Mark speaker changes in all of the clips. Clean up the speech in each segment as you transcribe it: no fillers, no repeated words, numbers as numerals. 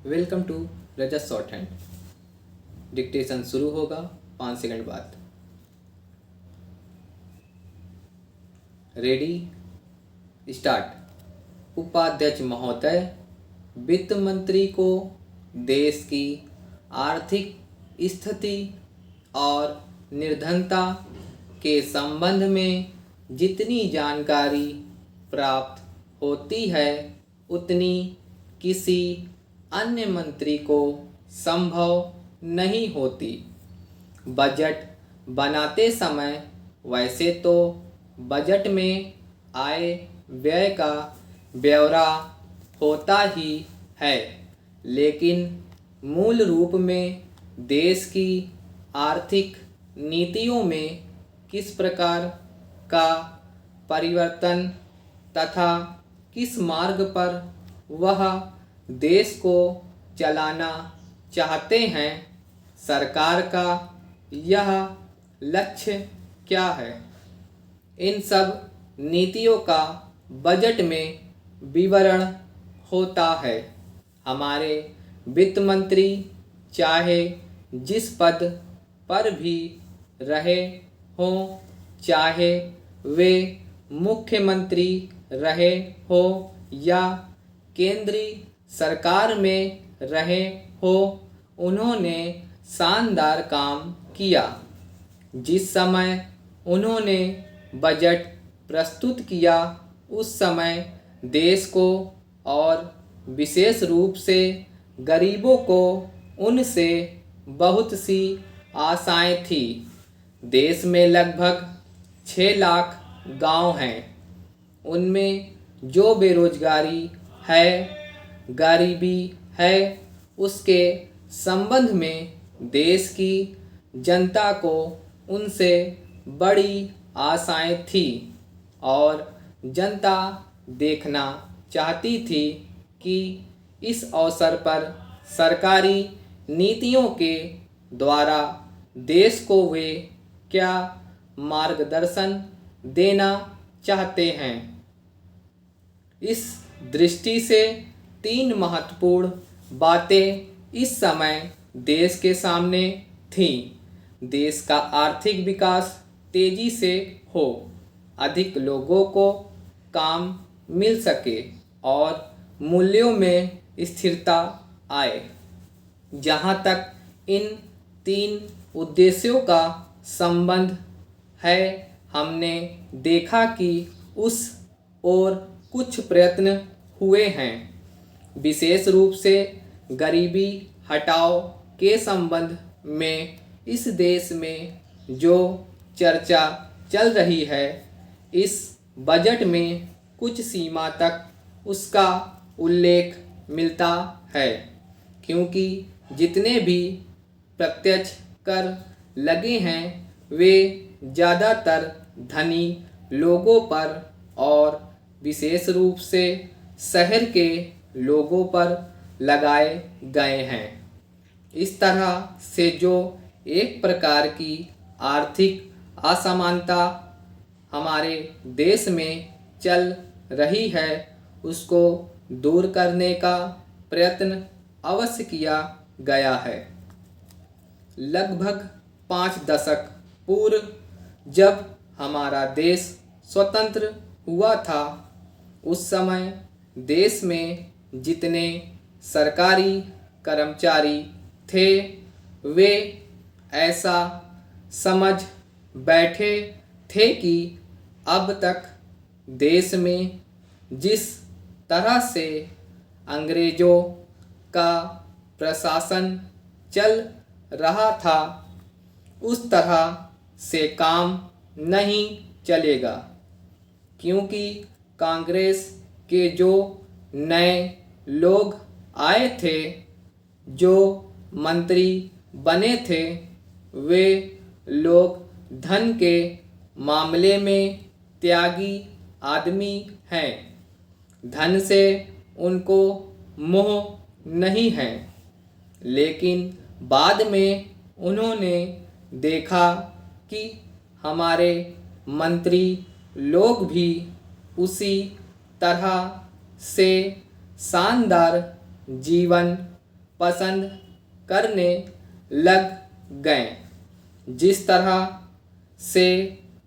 Speaker 1: Welcome to Rajat shorthand. Dictation शुरू होगा 5 second बाद। Ready, start. उपाध्यक्ष महोदय, वित्त मंत्री को देश की आर्थिक स्थिति और निर्धनता के संबंध में जितनी जानकारी प्राप्त होती है उतनी किसी अन्य मंत्री को संभव नहीं होती। बजट बनाते समय वैसे तो बजट में आय व्यय का ब्यौरा होता ही है, लेकिन मूल रूप में देश की आर्थिक नीतियों में किस प्रकार का परिवर्तन तथा किस मार्ग पर वह देश को चलाना चाहते हैं, सरकार का यह लक्ष्य क्या है, इन सब नीतियों का बजट में विवरण होता है। हमारे वित्त मंत्री चाहे जिस पद पर भी रहे हों, चाहे वे मुख्यमंत्री रहे हो या केंद्रीय सरकार में रहे हो, उन्होंने शानदार काम किया। जिस समय उन्होंने बजट प्रस्तुत किया उस समय देश को और विशेष रूप से गरीबों को उनसे बहुत सी आशाएं थी। देश में लगभग 6 लाख गांव हैं। उनमें जो बेरोजगारी है, गरीबी है, उसके संबंध में देश की जनता को उनसे बड़ी आशाएं थी और जनता देखना चाहती थी कि इस अवसर पर सरकारी नीतियों के द्वारा देश को वे क्या मार्गदर्शन देना चाहते हैं। इस दृष्टि से 3 महत्वपूर्ण बातें इस समय देश के सामने थीं। देश का आर्थिक विकास तेजी से हो, अधिक लोगों को काम मिल सके और मूल्यों में स्थिरता आए। जहाँ तक इन 3 उद्देश्यों का संबंध है, हमने देखा कि उस ओर कुछ प्रयत्न हुए हैं। विशेष रूप से गरीबी हटाओ के संबंध में इस देश में जो चर्चा चल रही है, इस बजट में कुछ सीमा तक उसका उल्लेख मिलता है, क्योंकि जितने भी प्रत्यक्ष कर लगे हैं वे ज़्यादातर धनी लोगों पर और विशेष रूप से शहर के लोगों पर लगाए गए हैं। इस तरह से जो एक प्रकार की आर्थिक असमानता हमारे देश में चल रही है, उसको दूर करने का प्रयत्न अवश्य किया गया है। लगभग 5 दशक पूर्व जब हमारा देश स्वतंत्र हुआ था, उस समय देश में जितने सरकारी कर्मचारी थे वे ऐसा समझ बैठे थे कि अब तक देश में जिस तरह से अंग्रेज़ों का प्रशासन चल रहा था उस तरह से काम नहीं चलेगा, क्योंकि कांग्रेस के जो नए लोग आए थे, जो मंत्री बने थे, वे लोग धन के मामले में त्यागी आदमी हैं। धन से उनको मोह नहीं है, लेकिन बाद में उन्होंने देखा कि हमारे मंत्री लोग भी उसी तरह से शानदार जीवन पसंद करने लग गए, जिस तरह से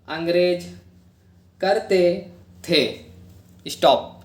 Speaker 1: अंग्रेज करते थे। स्टॉप।